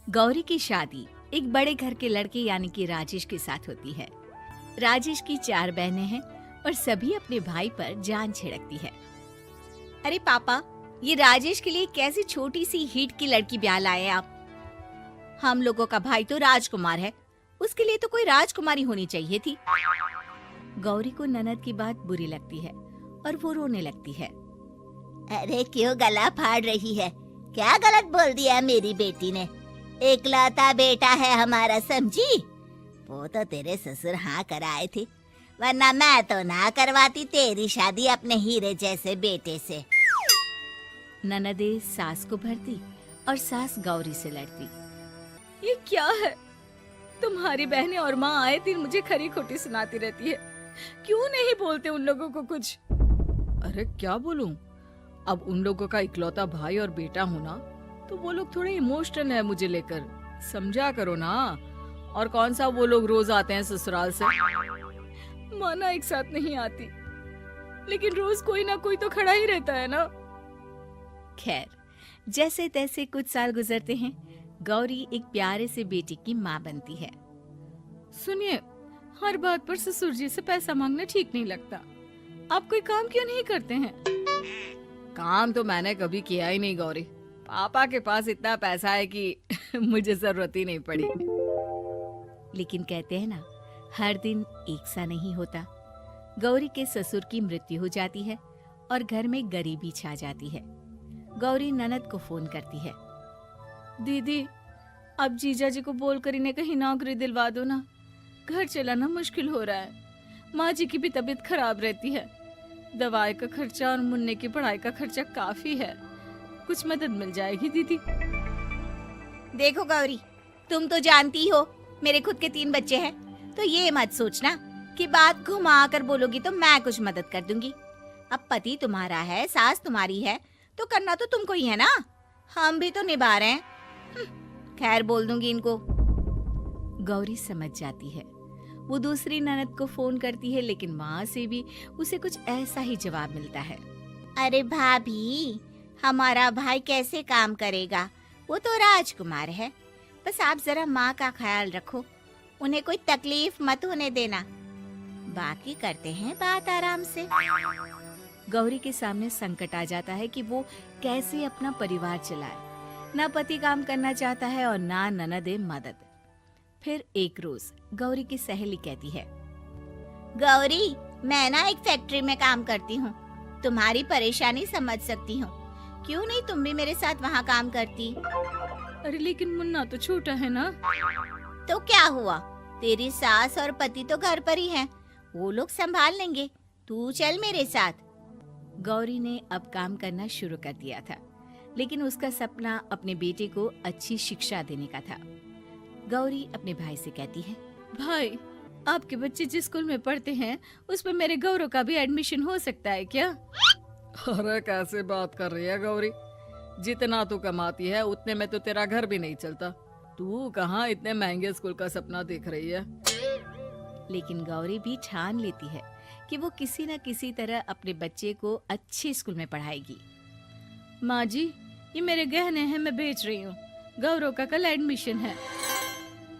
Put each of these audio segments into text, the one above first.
गौरी की शादी एक बड़े घर के लड़के यानी कि राजेश के साथ होती है। राजेश की 4 बहनें हैं और सभी अपने भाई पर जान छिड़कती है। अरे पापा, ये राजेश के लिए कैसी छोटी सी हिट की लड़की ब्याह लाए आप? हम लोगों का भाई तो राजकुमार है, उसके लिए तो कोई राजकुमारी होनी चाहिए थी। गौरी को ननद की बात बुरी लगती है और वो रोने लगती है। अरे क्यों गला फाड़ रही है? क्या गलत बोल दिया मेरी बेटी ने? एकलौता बेटा है हमारा, समझी? वो तो तेरे ससुर हाँ कराए थे, वरना मैं तो ना करवाती तेरी शादी अपने हीरे जैसे बेटे से। ननदे सास को भरती और सास गौरी से लड़ती। ये क्या है? तुम्हारी बहनें और माँ आए दिन मुझे खरी खोटी सुनाती रहती है। क्यों नहीं बोलते उन लोगों को कुछ? अरे क्या बोलूं? अब उन लोगों का इकलौता भाई और बेटा होना, तो वो लोग थोड़े इमोशनल है मुझे लेकर, समझा करो ना। और कौन सा वो लोग रोज आते हैं ससुराल से? माना एक साथ नहीं आती, लेकिन रोज कोई ना कोई तो खड़ा ही रहता है ना। खैर, जैसे तैसे कुछ साल गुजरते हैं। गौरी एक प्यारे से बेटे की माँ बनती है। सुनिए, हर बात पर ससुर जी से पैसा मांगना ठीक नहीं लगता। आप कोई काम क्यों नहीं करते हैं? काम तो मैंने कभी किया ही नहीं गौरी। पापा के पास इतना पैसा है कि मुझे जरूरत ही नहीं पड़ी। लेकिन कहते हैं ना, हर दिन एक सा नहीं होता। गौरी के ससुर की मृत्यु हो जाती है और घर में गरीबी छा जाती है। गौरी ननद को फोन करती है। दीदी, अब जीजा जी को बोलकर इन्हें कहीं नौकरी दिलवा दो ना। घर चलाना मुश्किल हो रहा है। माँ जी की भी तबीयत खराब रहती है। दवाई का खर्चा और मुन्ने की पढ़ाई का खर्चा काफी है। कुछ मदद मिल जाएगी दीदी। देखो गौरी, तुम तो जानती हो मेरे खुद के 3 बच्चे हैं, तो ये मत सोचना कि बात घुमा कर बोलोगी तो मैं कुछ मदद कर दूंगी। अब पति तुम्हारा है, सास तुम्हारी है, तो करना तो तुमको ही है ना। हम भी तो निभा रहे हैं। खैर, बोल दूंगी इनको। गौरी समझ जाती है। वो दूसरी ननद को फोन करती है, लेकिन वहाँ से भी उसे कुछ ऐसा ही जवाब मिलता है। अरे भाभी, हमारा भाई कैसे काम करेगा? वो तो राजकुमार है। बस आप जरा माँ का ख्याल रखो, उन्हें कोई तकलीफ मत होने देना। बाकी करते हैं बात आराम से। गौरी के सामने संकट आ जाता है कि वो कैसे अपना परिवार चलाए। ना पति काम करना चाहता है और ना ननदे मदद। फिर एक रोज गौरी की सहेली कहती है, गौरी, मैं ना एक फैक्ट्री में काम करती हूँ, तुम्हारी परेशानी समझ सकती हूँ। क्यों नहीं तुम भी मेरे साथ वहाँ काम करती? अरे लेकिन मुन्ना तो छोटा है ना। तो क्या हुआ, तेरी सास और पति तो घर पर ही हैं, वो लोग संभाल लेंगे। तू चल मेरे साथ। गौरी ने अब काम करना शुरू कर दिया था, लेकिन उसका सपना अपने बेटे को अच्छी शिक्षा देने का था। गौरी अपने भाई से कहती है, भाई, आपके बच्चे जिस स्कूल में पढ़ते हैं उस पर मेरे गौरव का भी एडमिशन हो सकता है क्या? अरे कैसे बात कर रही है गौरी? जितना तू कमाती है उतने में तो तेरा घर भी नहीं चलता। तू कहाँ इतने महंगे स्कूल का सपना देख रही है? लेकिन गौरी भी ठान लेती है कि वो किसी न किसी तरह अपने बच्चे को अच्छे स्कूल में पढ़ाएगी। माँ जी, ये मेरे गहने हैं, मैं बेच रही हूँ। गौरव का कल एडमिशन है।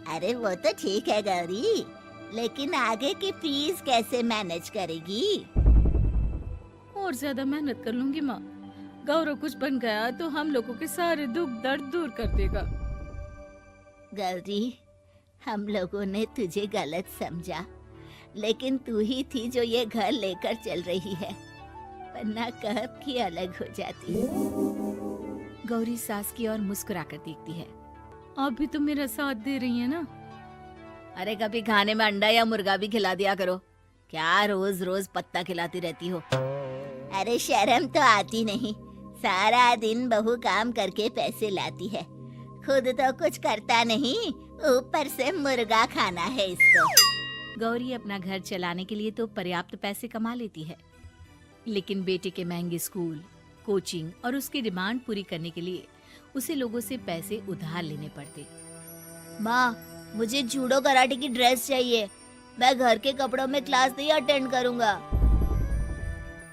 अरे वो तो ठीक है गौरी, लेकिन आगे की फीस कैसे मैनेज करेगी? और ज्यादा मेहनत कर लूंगी माँ। गौरव कुछ बन गया तो हम लोगों के सारे दुख दर्द दूर कर देगा। गौरी, हम लोगों ने तुझे गलत समझा, लेकिन तू ही थी जो ये घर लेकर चल रही है, वरना कब की अलग हो जाती। गौरी सास की ओर मुस्कुराकर देखती है। आप भी तो मेरा साथ दे रही हैं ना। अरे कभी खाने में अंडा या मुर्गा भी खिला दिया करो। क्या रोज रोज पत्ता खिलाती रहती हो? अरे शर्म तो आती नहीं, सारा दिन बहू काम करके पैसे लाती है, खुद तो कुछ करता नहीं, ऊपर से मुर्गा खाना है इसको। गौरी अपना घर चलाने के लिए तो पर्याप्त पैसे कमा लेती है, लेकिन बेटे के महंगे स्कूल, कोचिंग और उसकी डिमांड पूरी करने के लिए उसे लोगों से पैसे उधार लेने पड़ते। माँ, मुझे जूडो कराटे की ड्रेस चाहिए, मैं घर के कपड़ों में क्लास नहीं अटेंड करूँगा।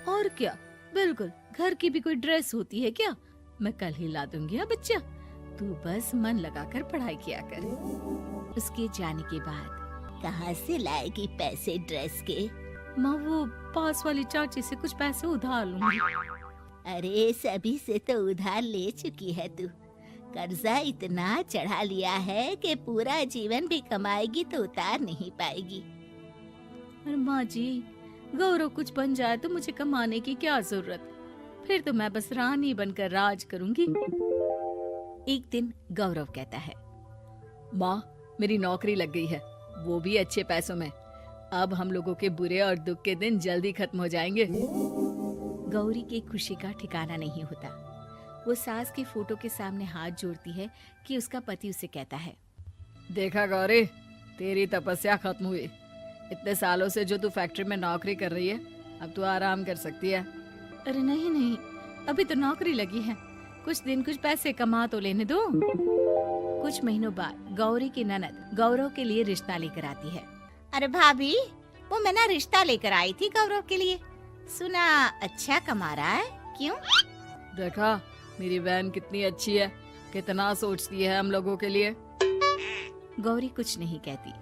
और क्या, बिल्कुल, घर की भी कोई ड्रेस होती है क्या? मैं कल ही ला दूंगी। बच्चा, तू बस मन लगाकर पढ़ाई किया कर। उसके जाने के बाद कहाँ से लाएगी पैसे ड्रेस के? माँ वो पास वाली चाची से कुछ पैसे उधार लूंगी। अरे सभी से तो उधार ले चुकी है तू। कर्जा इतना चढ़ा लिया है कि पूरा जीवन भी कमाएगी तो उतार नहीं पाएगी। अरे माँ जी, गौरव कुछ बन जाए तो मुझे कमाने की क्या जरूरत, फिर तो मैं बस रानी बनकर राज करूंगी। एक दिन गौरव कहता है, माँ मेरी नौकरी लग गई है, वो भी अच्छे पैसों में। अब हम लोगों के बुरे और दुख के दिन जल्दी खत्म हो जाएंगे। गौरी की खुशी का ठिकाना नहीं होता। वो सास के फोटो के सामने हाथ जोड़ती है कि उसका पति उसे कहता है, देखा गौरी, तेरी तपस्या खत्म हुई। इतने सालों से जो तू फैक्ट्री में नौकरी कर रही है, अब तू आराम कर सकती है। अरे नहीं नहीं, अभी तो नौकरी लगी है, कुछ दिन कुछ पैसे कमा तो लेने दो। कुछ महीनों बाद गौरी की ननद गौरव के लिए रिश्ता लेकर आती है। अरे भाभी, वो मैं ना रिश्ता लेकर आई थी गौरव के लिए, सुना अच्छा कमा रहा है, क्यों? देखा मेरी बहन कितनी अच्छी है, कितना सोचती है हम लोगों के लिए। गौरी कुछ नहीं कहती,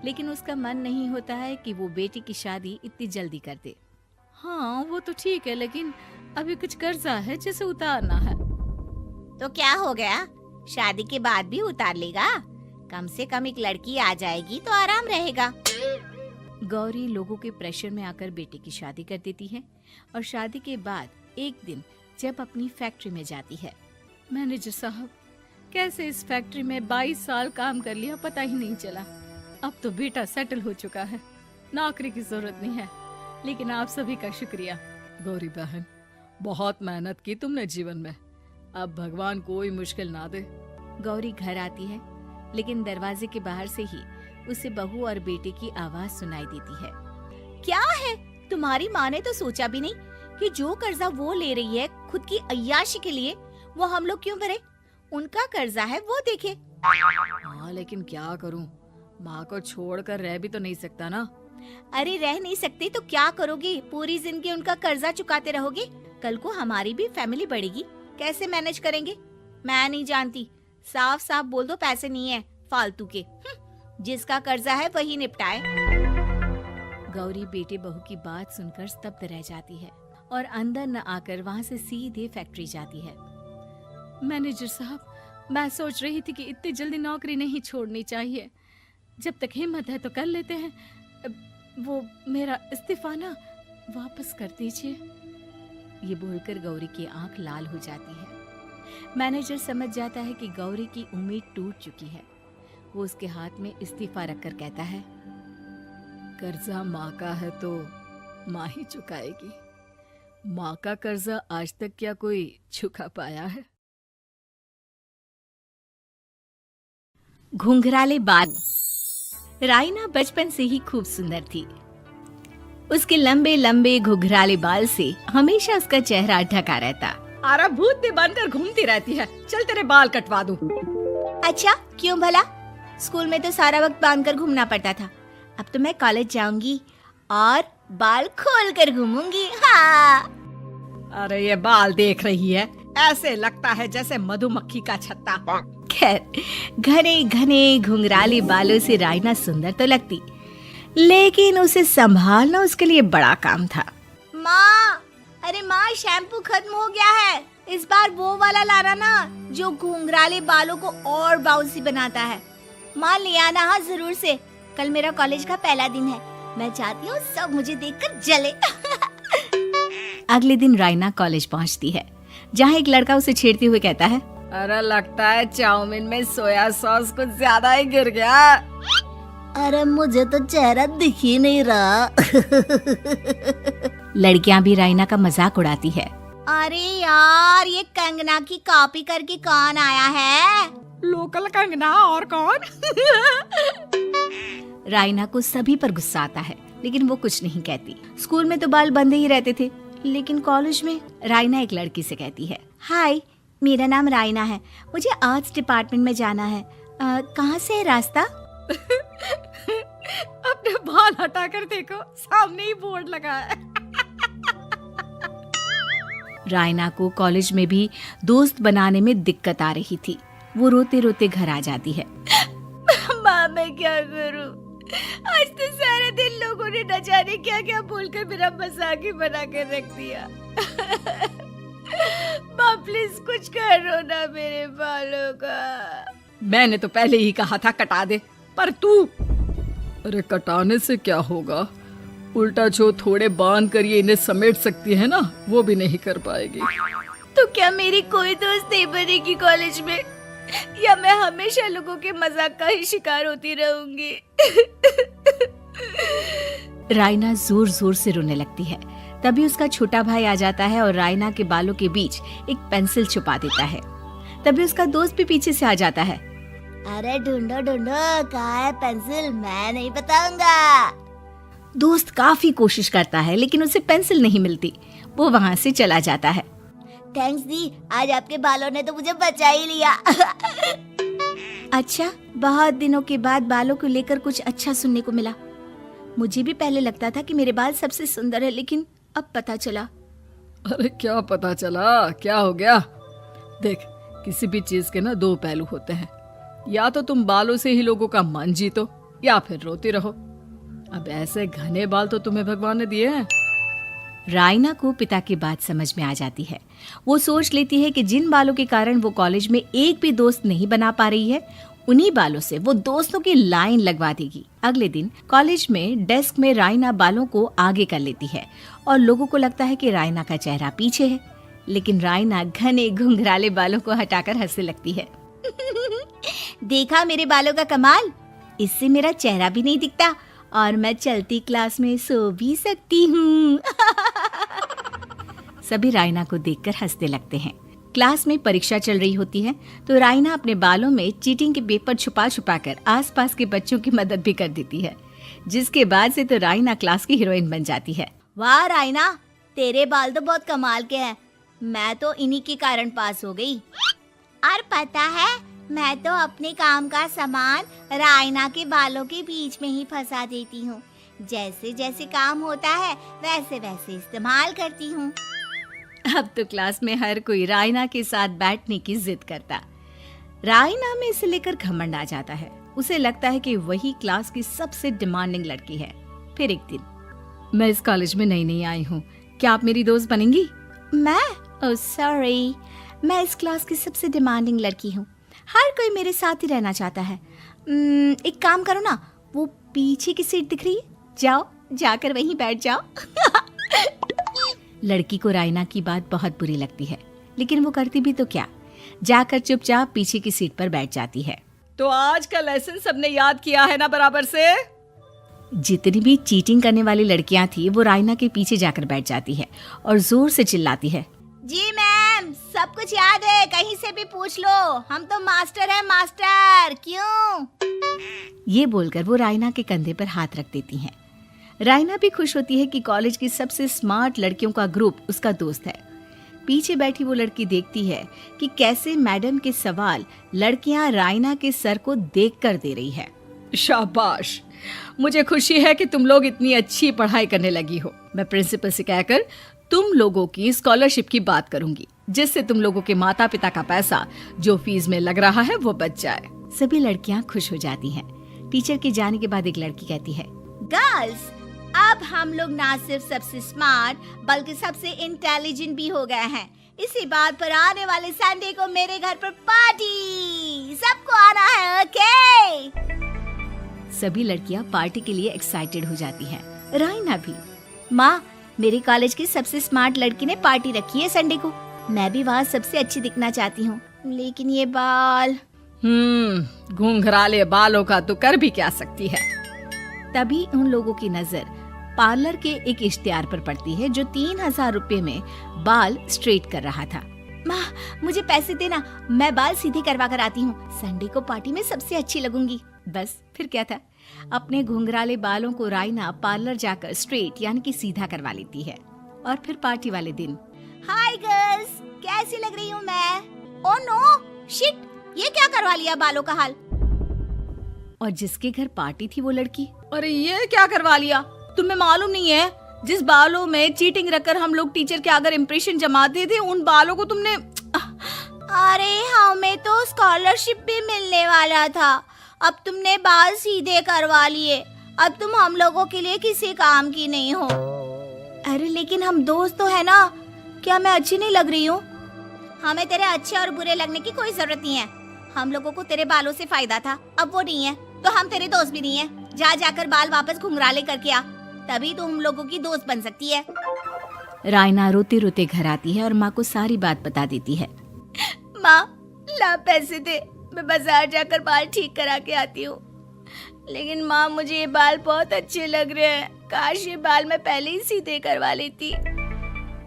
लेकिन उसका मन नहीं होता है कि वो बेटी की शादी इतनी जल्दी कर दे। हाँ वो तो ठीक है, लेकिन अभी कुछ कर्जा है जिसे उतारना है। तो क्या हो गया, शादी के बाद भी उतार लेगा, कम से कम एक लड़की आ जाएगी तो आराम रहेगा। गौरी लोगों के प्रेशर में आकर बेटे की शादी कर देती है और शादी के बाद एक दिन जब अपनी फैक्ट्री में जाती है, मैनेजर साहब, कैसे इस फैक्ट्री में 22 साल काम कर लिया पता ही नहीं चला। अब तो बेटा सेटल हो चुका है, नौकरी की जरूरत नहीं है, लेकिन आप सभी का शुक्रिया। गौरी बहन, बहुत मेहनत की तुमने जीवन में, अब भगवान कोई मुश्किल ना दे। गौरी घर आती है, लेकिन दरवाजे के बाहर से ही उसे बहू और बेटे की आवाज सुनाई देती है। क्या है, तुम्हारी माँ ने तो सोचा भी नहीं कि जो कर्जा वो ले रही है खुद की अय्याशी के लिए, वो हम लोग क्यों भरे? उनका कर्जा है वो देखे। हाँ लेकिन क्या करूँ, माँ को छोड़कर रह भी तो नहीं सकता ना। अरे रह नहीं सकते तो क्या करोगे, पूरी जिंदगी उनका कर्जा चुकाते रहोगे? कल को हमारी भी फैमिली बढ़ेगी, कैसे मैनेज करेंगे? मैं नहीं जानती, साफ साफ बोल दो पैसे नहीं है फालतू के। जिसका कर्जा है वही निपटाए। गौरी बेटे बहू की बात सुनकर स्तब्ध रह जाती है और अंदर न आकर वहाँ से सीधे फैक्ट्री जाती है। मैनेजर साहब, मैं सोच रही थी कि इतनी जल्दी नौकरी नहीं छोड़नी चाहिए, जब तक हिम्मत है तो कर लेते हैं। वो मेरा इस्तीफा ना वापस कर दीजिए। ये बोलकर गौरी की आंख लाल हो जाती है। मैनेजर समझ जाता है कि गौरी की उम्मीद टूट चुकी है। वो उसके हाथ में इस्तीफा रखकर कहता है, कर्जा माँ का है तो माँ ही चुकाएगी। माँ का कर्जा आज तक क्या कोई चुका पाया है? घुंघराले बाल। राइना बचपन से ही खूब सुंदर थी। उसके लंबे लंबे घुंघराले बाल से हमेशा उसका चेहरा ढका रहता। अरे भूत बनकर घूमती रहती है, चल तेरे बाल कटवा दूं। अच्छा क्यों भला? स्कूल में तो सारा वक्त बांधकर घूमना पड़ता था, अब तो मैं कॉलेज जाऊंगी और बाल खोल कर घूमूंगी। हाँ। अरे ये बाल देख रही है, ऐसे लगता है जैसे मधुमक्खी का छत्ता। खैर, घने घने घुंघराले बालों से राइना सुंदर तो लगती, लेकिन उसे संभालना उसके लिए बड़ा काम था। माँ, अरे माँ, शैम्पू खत्म हो गया है, इस बार वो वाला लाना ना जो घुंघराले बालों को और बाउंसी बनाता है। माँ ले आना हाँ जरूर से, कल मेरा कॉलेज का पहला दिन है, मैं चाहती हूँ सब मुझे देखकर जले। अगले दिन राइना कॉलेज पहुँचती है, जहाँ एक लड़का उसे छेड़ते हुए कहता है, अरे लगता है चाउमीन में सोया सॉस कुछ ज्यादा ही गिर गया। अरे मुझे तो चेहरा दिख ही नहीं रहा। लड़कियां भी राइना का मजाक उड़ाती है। अरे यार, ये कंगना की कॉपी करके कौन आया है? लोकल कंगना और कौन? राइना को सभी पर गुस्सा आता है, लेकिन वो कुछ नहीं कहती। स्कूल में तो बाल बंधे ही रहते थे, लेकिन कॉलेज में राइना एक लड़की से कहती है, हाय, मेरा नाम राइना है, मुझे आर्ट्स डिपार्टमेंट में जाना है, कहाँ से है रास्ता? अपने बाल हटा कर देखो, सामने ही बोर्ड लगा है। राइना को कॉलेज में भी दोस्त बनाने में दिक्कत आ रही थी। वो रोते रोते घर आ जाती है। माँ मैं क्या करूं? आज तो सारा दिन लोगों ने न जाने क्या क्या बोलकर मेरा मजाक ही बना कर रख दिया। माँ प्लीज कुछ करो ना मेरे बालों का। मैंने तो पहले ही कहा था कटा दे, पर तू। अरे कटाने से क्या होगा, उल्टा जो थोड़े बांध कर ये इन्हें समेट सकती है ना, वो भी नहीं कर पाएगी। तो क्या मेरी कोई दोस्त नहीं बनेगी कॉलेज में, या मैं हमेशा लोगों के मजाक का ही शिकार होती रहूंगी? रायना जोर जोर से रोने लगती है। तभी उसका छोटा भाई आ जाता है और रायना के बालों के बीच एक पेंसिल छुपा देता है। तभी उसका दोस्त भी पीछे से आ जाता है। अरे ढूंढो ढूंढो, कहाँ है पेंसिल? मैं नहीं बताऊंगा। दोस्त काफी कोशिश करता है लेकिन उसे पेंसिल नहीं मिलती। वो वहाँ से चला जाता है। थैंक्स दी, आज आपके बालों ने तो मुझे बचा ही लिया। अच्छा, बहुत दिनों के बाद बालों को लेकर कुछ अच्छा सुनने को मिला। मुझे भी पहले लगता था कि मेरे बाल सबसे सुंदर है, लेकिन अब पता चला। अरे क्या पता चला, क्या हो गया? देख, किसी भी चीज के ना दो पहलू होते हैं। या तो तुम बालों से ही लोगों का मन जीतो, या फिर रोती रहो। अब ऐसे घने बाल तो तुम्हें भगवान ने दिए हैं। रायना को पिता की बात समझ में आ जाती है। वो सोच लेती है कि जिन बालों के कारण वो कॉलेज में एक भी दोस्त नहीं बना पा रही है, उन्हीं बालों से वो दोस्तों की लाइन लगवा देगी। अगले दिन कॉलेज में डेस्क में रायना बालों को आगे कर लेती है और लोगों को लगता है कि रायना का चेहरा पीछे है, लेकिन रायना घने घुंघराले बालों को हटाकर हंसने लगती है। देखा मेरे बालों का कमाल, इससे मेरा चेहरा भी नहीं दिखता और मैं चलती क्लास में सो भी सकती हूँ। सभी रायना को देखकर हंसने लगते हैं। क्लास में परीक्षा चल रही होती है तो रायना अपने बालों में चीटिंग के पेपर छुपा छुपा कर आसपास के बच्चों की मदद भी कर देती है, जिसके बाद से तो रायना क्लास की हीरोइन बन जाती है। वाह रायना, तेरे बाल तो बहुत कमाल के हैं। मैं तो इन्हीं के कारण पास हो गई। और पता है, मैं तो अपने काम का सामान रायना के बालों के बीच में ही फंसा देती हूँ। जैसे जैसे काम होता है वैसे वैसे इस्तेमाल करती हूँ। अब तो क्लास में हर कोई रायना के साथ बैठने की जिद करता। रायना में इसे लेकर घमंड आ जाता है। उसे लगता है कि वही क्लास की सबसे डिमांडिंग लड़की है। फिर एक दिन, मैं इस कॉलेज में नई नई आई हूँ, क्या आप मेरी दोस्त बनेंगी? मैं? ओह सॉरी, मैं इस क्लास की सबसे डिमांडिंग लड़की हूँ। हर कोई मेरे साथ ही रहना चाहता है। एक काम करो ना, वो पीछे की सीट दिख रही है, जाओ जाकर वहीं बैठ जाओ। लड़की को रायना की बात बहुत बुरी लगती है, लेकिन वो करती भी तो क्या, जाकर चुपचाप पीछे की सीट पर बैठ जाती है। तो आज का लेसन सबने याद किया है ना बराबर से? जितनी भी चीटिंग करने वाली लड़कियां थी वो रायना के पीछे जाकर बैठ जाती है और जोर से चिल्लाती है, जी मैम, सब कुछ याद है, कहीं से भी पूछ लो, हम तो मास्टर हैं मास्टर। क्यों? ये बोलकर वो रायना के कंधे पर हाथ रख देती हैं। रायना भी खुश होती है कि कॉलेज की सबसे स्मार्ट लड़कियों का ग्रुप उसका दोस्त है। पीछे बैठी वो लड़की देखती है कि कैसे मैडम के सवाल लड़कियां रायना के सर को देखकर दे रही है। शाबाश, मुझे खुशी है कि तुम लोग इतनी अच्छी पढ़ाई करने लगी हो। मैं प्रिंसिपल से कहकर तुम लोगों की स्कॉलरशिप की बात करूंगी, जिससे तुम लोगों के माता पिता का पैसा जो फीस में लग रहा है वो बच जाए। सभी लड़कियां खुश हो जाती हैं। टीचर के जाने के बाद एक लड़की कहती है, गर्ल्स, अब हम लोग ना सिर्फ सबसे स्मार्ट बल्कि सबसे इंटेलिजेंट भी हो गए हैं। इसी बात पर आने वाले संडे को मेरे घर पर पार्टी, सबको आना है, ओके? सभी लड़कियां पार्टी के लिए एक्साइटेड हो जाती हैं। रायना भी। माँ, मेरे कॉलेज की सबसे स्मार्ट लड़की ने पार्टी रखी है संडे को। मैं भी वहाँ सबसे अच्छी दिखना चाहती हूँ, लेकिन ये बाल। घुंघराले बालों का तो कर भी क्या सकती है। तभी उन लोगों की नजर पार्लर के एक इश्तिहार पर पड़ती है जो 3000 रुपए में बाल स्ट्रेट कर रहा था। माँ, मुझे पैसे देना, मैं बाल सीधे करवा कर आती हूँ। संडे को पार्टी में सबसे अच्छी लगूंगी। बस फिर क्या था, अपने घुंघराले बालों को रायना पार्लर जाकर स्ट्रेट यानी कि सीधा करवा लेती है। और फिर पार्टी वाले दिन, हाय गर्ल्स, कैसी लग रही हूँ मैं? ओह नो, शिट, ये क्या करवा लिया बालों का हाल? और जिसके घर पार्टी थी वो लड़की, अरे ये क्या करवा लिया? तुम्हें मालूम नहीं है, जिस बालों में चीटिंग रखकर हम लोग टीचर के अगर इम्प्रेशन जमाते थे, उन बालों को तुमने। अरे हमें तुम्हें तो स्कॉलरशिप भी मिलने वाला था, अब तुमने बाल सीधे करवा लिए, अब तुम हम लोगों के लिए किसी काम की नहीं हो। अरे लेकिन हम दोस्त तो है ना, क्या मैं अच्छी नहीं लग रही हूँ? हमें तेरे अच्छे और बुरे लगने की कोई जरूरत नहीं है। हम लोगों को तेरे बालों से फायदा था, अब वो नहीं है तो हम तेरे दोस्त भी नहीं है। जा जाकर बाल वापस घुंघराले करके आ, तभी तो हम लोगों की दोस्त बन सकती है। रायना रोते रोते घर आती है और माँ को सारी बात बता देती है। माँ ला पैसे दे, मैं बाजार जाकर बाल ठीक करा के आती हूँ। लेकिन माँ मुझे ये बाल बहुत अच्छे लग रहे हैं, काश ये बाल मैं पहले ही सीधे करवा लेती।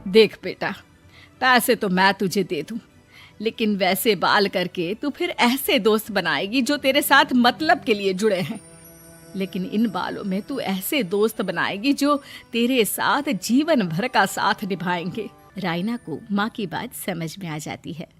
देख बेटा, पैसे तो मैं तुझे दे दूं, लेकिन वैसे बाल करके तू फिर ऐसे दोस्त बनाएगी जो तेरे साथ मतलब के लिए जुड़े हैं। लेकिन इन बालों में तू ऐसे दोस्त बनाएगी जो तेरे साथ जीवन भर का साथ निभाएंगे। रायना को माँ की बात समझ में आ जाती है।